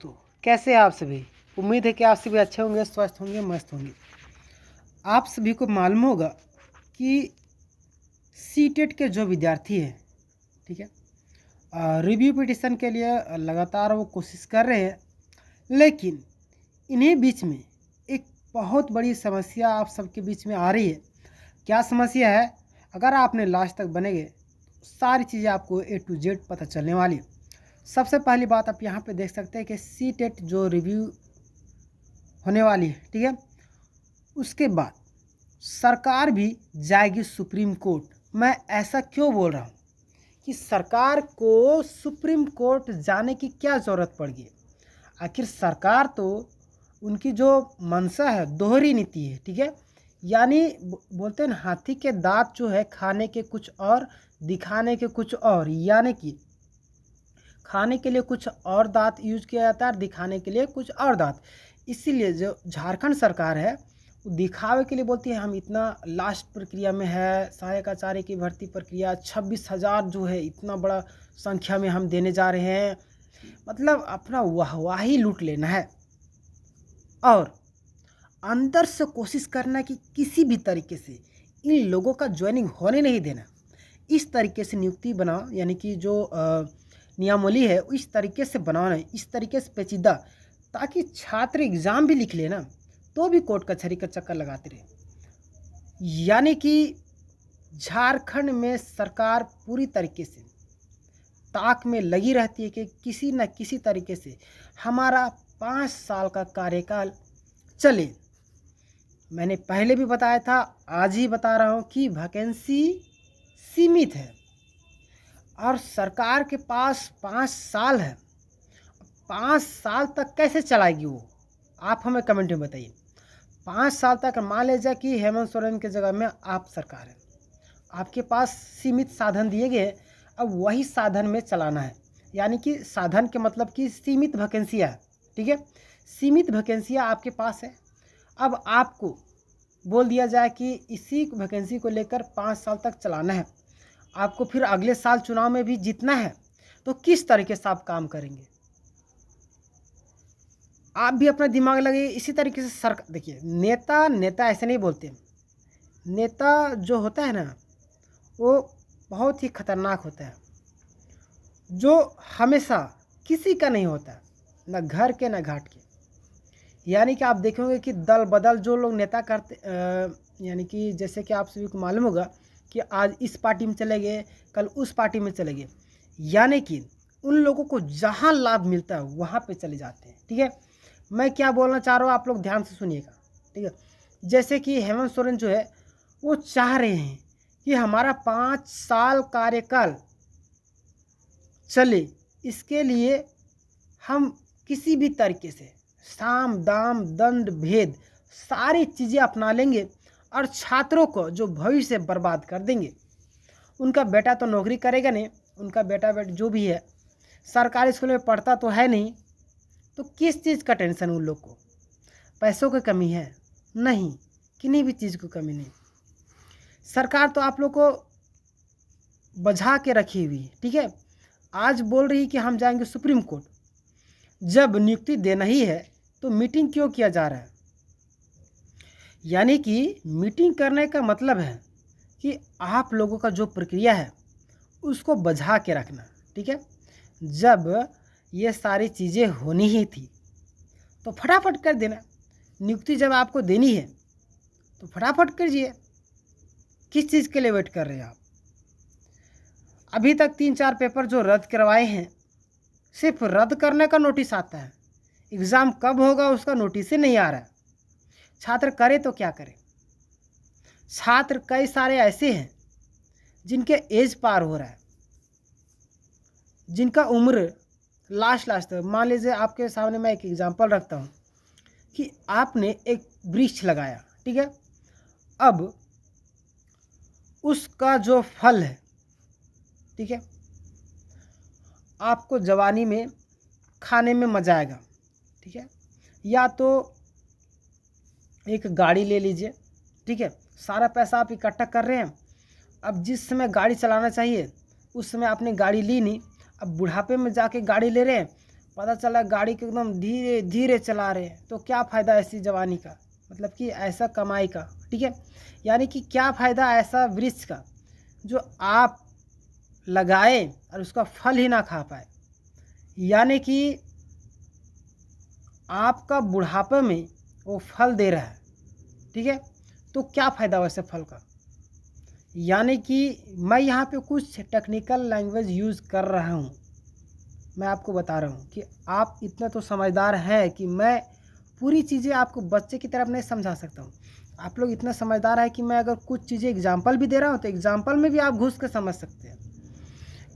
तो कैसे हैं आप सभी। उम्मीद है कि आप सभी अच्छे होंगे, स्वस्थ होंगे, मस्त होंगे। आप सभी को मालूम होगा कि सीटेट के जो विद्यार्थी हैं, ठीक है, रिव्यू पिटिशन के लिए लगातार वो कोशिश कर रहे हैं, लेकिन इन्हीं बीच में एक बहुत बड़ी समस्या आप सबके बीच में आ रही है। क्या समस्या है? अगर आपने लास्ट तक बनेंगे सारी चीज़ें आपको A to Z पता चलने वाली है। सबसे पहली बात आप यहाँ पे देख सकते हैं कि सीटेट जो रिव्यू होने वाली है, ठीक है, उसके बाद सरकार भी जाएगी सुप्रीम कोर्ट। मैं ऐसा क्यों बोल रहा हूँ कि सरकार को सुप्रीम कोर्ट जाने की क्या ज़रूरत पड़ गई? आखिर सरकार तो उनकी जो मंशा है दोहरी नीति है, ठीक है, यानी बोलते हैं ना, हाथी के दांत जो है खाने के कुछ और, दिखाने के कुछ और, यानी कि खाने के लिए कुछ और दांत यूज किया जाता है और दिखाने के लिए कुछ और दांत। इसीलिए जो झारखंड सरकार है वो दिखावे के लिए बोलती है हम इतना लास्ट प्रक्रिया में है, सहायक आचार्य की भर्ती प्रक्रिया 26,000 जो है इतना बड़ा संख्या में हम देने जा रहे हैं, मतलब अपना वाहवाही लूट लेना है और अंदर से कोशिश करना कि किसी भी तरीके से इन लोगों का ज्वाइनिंग होने नहीं देना। इस तरीके से नियुक्ति बनाओ, यानी कि जो नियमावली है इस तरीके से बनाना है, इस तरीके से पेचीदा, ताकि छात्र एग्ज़ाम भी लिख लेना तो भी कोर्ट कचहरी का चक्कर लगाते रहे। यानी कि झारखंड में सरकार पूरी तरीके से ताक में लगी रहती है कि किसी न किसी तरीके से हमारा 5 साल का कार्यकाल चले। मैंने पहले भी बताया था, आज ही बता रहा हूँ कि वैकेंसी सीमित है और सरकार के पास 5 साल है। 5 साल तक कैसे चलाएगी वो? आप हमें कमेंट में बताइए। 5 साल तक मान लीजिए कि हेमंत सोरेन के जगह में आप सरकार है, आपके पास सीमित साधन दिए गए, अब वही साधन में चलाना है। यानी कि साधन के मतलब कि सीमित वैकेंसियाँ, ठीक है, सीमित वैकेंसियाँ आपके पास है। अब आपको बोल दिया जाए कि इसी वैकेंसी को लेकर 5 साल तक चलाना है, आपको फिर अगले साल चुनाव में भी जीतना है, तो किस तरीके से आप काम करेंगे? आप भी अपना दिमाग लगाइए। इसी तरीके से सरकार, देखिए, नेता ऐसे नहीं बोलते। नेता जो होता है ना वो बहुत ही खतरनाक होता है, जो हमेशा किसी का नहीं होता, न घर के न घाट के। यानी कि आप देखेंगे कि दल बदल जो लोग नेता करते, यानी कि जैसे कि आप सभी को मालूम होगा कि आज इस पार्टी में चले गए, कल उस पार्टी में चले गए, यानी कि उन लोगों को जहां लाभ मिलता है वहां पे चले जाते हैं, ठीक है। मैं क्या बोलना चाह रहा हूँ आप लोग ध्यान से सुनिएगा, ठीक है। जैसे कि हेमंत सोरेन जो है वो चाह रहे हैं कि हमारा 5 साल कार्यकाल चले, इसके लिए हम किसी भी तरीके से साम दाम दंड भेद सारी चीज़ें अपना लेंगे और छात्रों को जो भविष्य बर्बाद कर देंगे। उनका बेटा तो नौकरी करेगा नहीं, उनका बेटा जो भी है सरकारी स्कूल में पढ़ता तो है नहीं, तो किस चीज़ का टेंशन उन लोग को? पैसों की कमी है? नहीं, किन्हीं भी चीज़ की कमी नहीं। सरकार तो आप लोग को बझा के रखी हुई है, ठीक है। आज बोल रही कि हम जाएंगे सुप्रीम कोर्ट। जब नियुक्ति देना ही है तो मीटिंग क्यों किया जा रहा है? यानी कि मीटिंग करने का मतलब है कि आप लोगों का जो प्रक्रिया है उसको बझा के रखना, ठीक है। जब ये सारी चीज़ें होनी ही थी तो फटाफट कर देना। नियुक्ति जब आपको देनी है तो फटाफट कीजिए। किस चीज़ के लिए वेट कर रहे हैं आप? अभी तक 3-4 पेपर जो रद्द करवाए हैं, सिर्फ रद्द करने का नोटिस आता है, एग्ज़ाम कब होगा उसका नोटिस ही नहीं आ रहा है। छात्र करे तो क्या करे? छात्र कई सारे ऐसे हैं जिनके एज पार हो रहा है, जिनका उम्र लास्ट मान लीजिए आपके सामने मैं एक एग्जांपल रखता हूँ कि आपने एक वृक्ष लगाया, ठीक है, अब उसका जो फल है, ठीक है, आपको जवानी में खाने में मज़ा आएगा, ठीक है, या तो एक गाड़ी ले लीजिए, ठीक है, सारा पैसा आप इकट्ठा कर रहे हैं, अब जिस समय गाड़ी चलाना चाहिए उस समय आपने गाड़ी ली नहीं, अब बुढ़ापे में जाके गाड़ी ले रहे हैं, पता चला गाड़ी को एकदम धीरे धीरे चला रहे हैं, तो क्या फ़ायदा ऐसी जवानी का, मतलब कि ऐसा कमाई का, ठीक है। यानी कि क्या फ़ायदा ऐसा वृक्ष का जो आप लगाए और उसका फल ही ना खा पाए। यानी कि आपका बुढ़ापे में वो फल दे रहा है, ठीक है, तो क्या फ़ायदा वैसे फल का। यानी कि मैं यहाँ पे कुछ टेक्निकल लैंग्वेज यूज़ कर रहा हूँ, मैं आपको बता रहा हूँ कि आप इतना तो समझदार हैं कि मैं पूरी चीज़ें आपको बच्चे की तरफ नहीं समझा सकता हूँ। आप लोग इतना समझदार है कि मैं अगर कुछ चीज़ें एग्जाम्पल भी दे रहा हूँ तो एग्जाम्पल में भी आप घुस के समझ सकते हैं,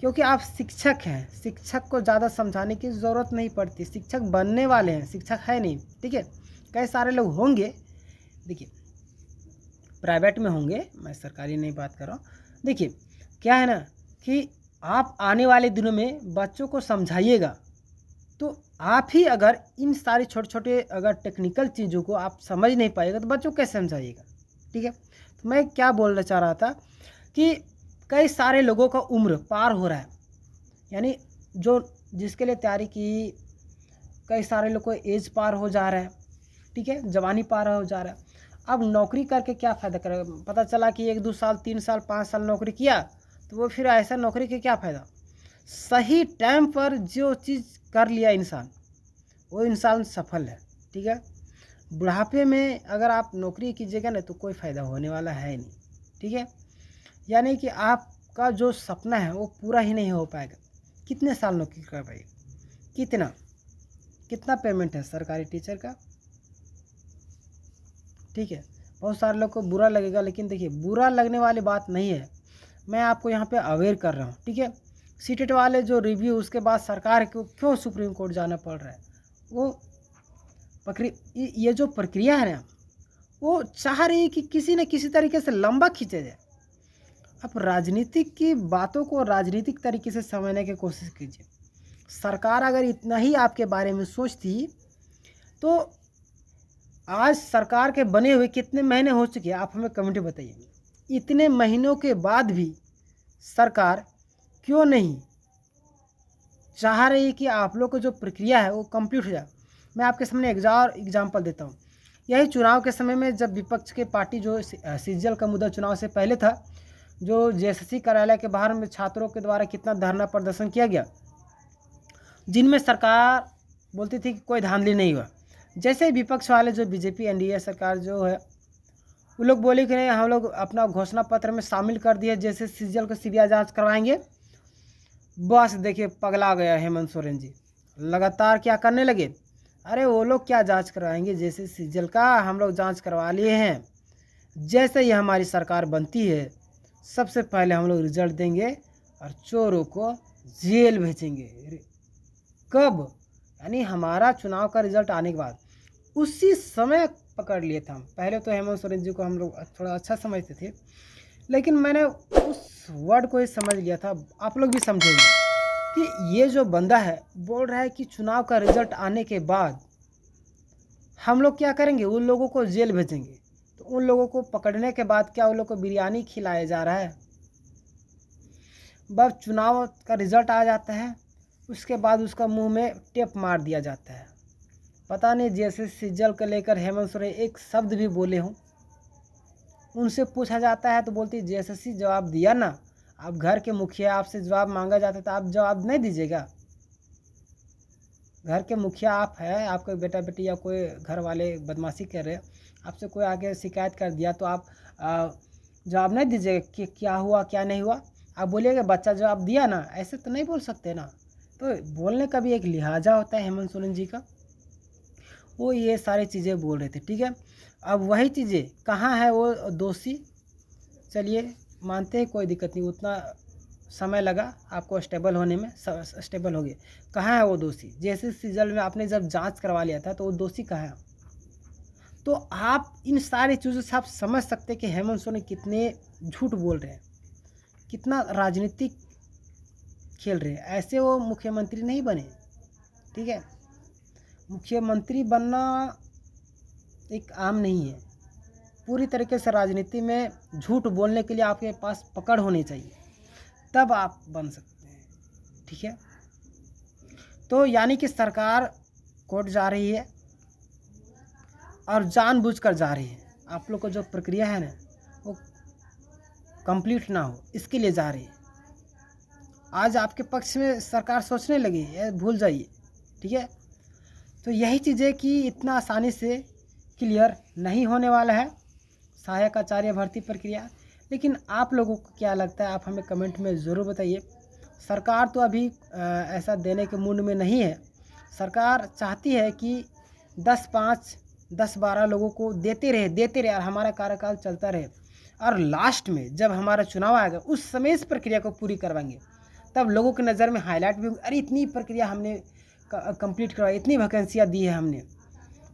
क्योंकि आप शिक्षक हैं। शिक्षक को ज़्यादा समझाने की ज़रूरत नहीं पड़ती, शिक्षक बनने वाले हैं, शिक्षक है नहीं, ठीक है। कई सारे लोग होंगे, देखिए प्राइवेट में होंगे, मैं सरकारी नहीं बात कर रहा हूँ। देखिए क्या है ना कि आप आने वाले दिनों में बच्चों को समझाइएगा, तो आप ही अगर इन सारे छोटे छोटे अगर टेक्निकल चीज़ों को आप समझ नहीं पाएगा तो बच्चों को कैसे समझाइएगा, ठीक है। तो मैं क्या बोलना चाह रहा था कि कई सारे लोगों का उम्र पार हो रहा है, यानी जो जिसके लिए तैयारी की, कई सारे लोग को एज पार हो जा रहा है, ठीक है, जवानी पार हो जा रहा है। अब नौकरी करके क्या फ़ायदा करेगा, पता चला कि 1-2 साल 3 साल 5 साल नौकरी किया तो वो फिर ऐसा नौकरी के क्या फ़ायदा। सही टाइम पर जो चीज़ कर लिया इंसान, वो इंसान सफल है, ठीक है। बुढ़ापे में अगर आप नौकरी कीजिएगा ना तो कोई फ़ायदा होने वाला है नहीं, ठीक है। यानी कि आपका जो सपना है वो पूरा ही नहीं हो पाएगा। कितने साल नौकरी कर पाएगा, कितना कितना पेमेंट है सरकारी टीचर का, ठीक है। बहुत सारे लोग को बुरा लगेगा, लेकिन देखिए बुरा लगने वाली बात नहीं है, मैं आपको यहाँ पे अवेयर कर रहा हूँ, ठीक है। सीटेट वाले जो रिव्यू, उसके बाद सरकार को क्यों सुप्रीम कोर्ट जाना पड़ रहा है, वो ये जो प्रक्रिया है ना, वो चाह रही है कि किसी न किसी तरीके से लंबा खींचा जाए। अब राजनीतिक की बातों को राजनीतिक तरीके से समझने की कोशिश कीजिए। सरकार अगर इतना ही आपके बारे में सोचती तो आज सरकार के बने हुए कितने महीने हो चुके हैं, आप हमें कमेंट बताइए। इतने महीनों के बाद भी सरकार क्यों नहीं चाह रही कि आप लोग को जो प्रक्रिया है वो कंप्लीट हो जाए। मैं आपके सामने एग्जाम्पल देता हूँ। यही चुनाव के समय में जब विपक्ष के पार्टी जो सीजीएल का मुद्दा चुनाव से पहले था, जो जेएसएससी कार्यालय के बाहर में छात्रों के द्वारा कितना धरना प्रदर्शन किया गया, जिनमें सरकार बोलती थी कि कोई धांधली नहीं हुआ। जैसे विपक्ष वाले जो बीजेपी एनडीए सरकार जो है, वो लोग बोले कि नहीं हम लोग अपना घोषणा पत्र में शामिल कर दिए, जैसे सीजीएल को सीबीआई जांच करवाएंगे। बस देखिए पगला गया हेमंत सोरेन जी, लगातार क्या करने लगे, अरे वो लोग क्या जांच करवाएंगे, जैसे सीजीएल का हम लोग जांच करवा लिए हैं, जैसे ही हमारी सरकार बनती है सबसे पहले हम लोग रिजल्ट देंगे और चोरों को जेल भेजेंगे। कब, यानी हमारा चुनाव का रिजल्ट आने के बाद उसी समय पकड़ लिए थे हम। पहले तो हेमंत सोरेन जी को हम लोग थोड़ा अच्छा समझते थे, लेकिन मैंने उस वर्ड को ही समझ लिया था, आप लोग भी समझेंगे कि ये जो बंदा है बोल रहा है कि चुनाव का रिजल्ट आने के बाद हम लोग क्या करेंगे, उन लोगों को जेल भेजेंगे। तो उन लोगों को पकड़ने के बाद क्या उन लोगों को बिरयानी खिलाया जा रहा है। बस चुनाव का रिजल्ट आ जाता है, उसके बाद उसका मुंह में टेप मार दिया जाता है। पता नहीं जैसे सीजीएल को लेकर हेमंत सोरेन एक शब्द भी बोले हों। उनसे पूछा जाता है तो बोलती जेएसएससी जवाब दिया ना, आप घर के मुखिया, आपसे जवाब मांगा जाता है तो आप जवाब नहीं दीजिएगा। घर के मुखिया आप हैं, आपके बेटा बेटी या कोई घर वाले बदमाशी कर रहे हैं, आपसे कोई आके शिकायत कर दिया तो आप जवाब नहीं दीजिएगा कि क्या हुआ क्या नहीं हुआ। आप बोलिएगा बच्चा जवाब दिया ना, ऐसे तो नहीं बोल सकते ना। तो बोलने का भी एक लिहाजा होता है हेमंत सोरेन जी का, वो ये सारी चीज़ें बोल रहे थे, ठीक है। अब वही चीज़ें कहाँ है वो दोषी, चलिए मानते हैं कोई दिक्कत नहीं, उतना समय लगा आपको स्टेबल होने में, स्टेबल हो गए। कहाँ है वो दोषी, जैसे सीजल में आपने जब जांच करवा लिया था तो वो दोषी कहाँ है। तो आप इन सारी चीज़ों से आप समझ सकते हैं कि हेमंत सोरेन कितने झूठ बोल रहे हैं, कितना राजनीतिक खेल रहे हैं। ऐसे वो मुख्यमंत्री नहीं बने, ठीक है। मुख्यमंत्री बनना एक आम नहीं है, पूरी तरीके से राजनीति में झूठ बोलने के लिए आपके पास पकड़ होनी चाहिए, तब आप बन सकते हैं, ठीक है। तो यानी कि सरकार कोर्ट जा रही है और जानबूझकर जा रही है, आप लोग को जो प्रक्रिया है ना वो कंप्लीट ना हो इसके लिए जा रही है। आज आपके पक्ष में सरकार सोचने लगी है, भूल जाइए, ठीक है। तो यही चीज़ें कि इतना आसानी से क्लियर नहीं होने वाला है सहायक आचार्य भर्ती प्रक्रिया। लेकिन आप लोगों को क्या लगता है, आप हमें कमेंट में ज़रूर बताइए। सरकार तो अभी ऐसा देने के मूड में नहीं है। सरकार चाहती है कि 10-5, 10-12 लोगों को देते रहे और हमारा कार्यकाल चलता रहे, और लास्ट में जब हमारा चुनाव आएगा उस समय इस प्रक्रिया को पूरी करवाएंगे। तब लोगों की नज़र में हाईलाइट भी होगी, अरे इतनी प्रक्रिया हमने कंप्लीट करवाई, इतनी वैकेंसियाँ दी है हमने।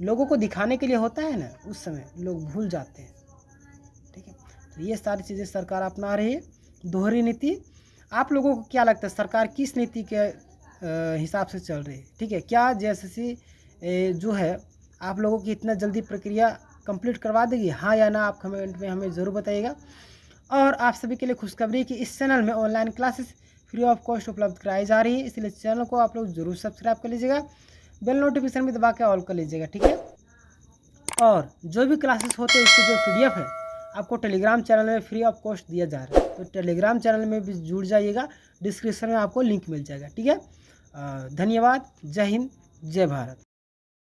लोगों को दिखाने के लिए होता है ना, उस समय लोग भूल जाते हैं, ठीक है। तो ये सारी चीज़ें सरकार अपना रही है, दोहरी नीति। आप लोगों को क्या लगता है सरकार किस नीति के हिसाब से चल रही है, ठीक है। क्या जेएसएससी जो है आप लोगों की इतना जल्दी प्रक्रिया कंप्लीट करवा देगी, हाँ या ना, आप कमेंट में हमें ज़रूर बताइएगा। और आप सभी के लिए खुशखबरी कि इस चैनल में online classes free of cost उपलब्ध कराई जा रही है, इसलिए चैनल को आप लोग ज़रूर सब्सक्राइब कर लीजिएगा, बेल नोटिफिकेशन भी दबा के ऑल कर लीजिएगा, ठीक है। और जो भी क्लासेस होते हैं इसके जो PDF है आपको टेलीग्राम चैनल में फ्री ऑफ कॉस्ट दिया जा रहा है, तो टेलीग्राम चैनल में भी जुड़ जाइएगा, डिस्क्रिप्शन में आपको लिंक मिल जाएगा, ठीक है। धन्यवाद, जय हिंद, जय भारत।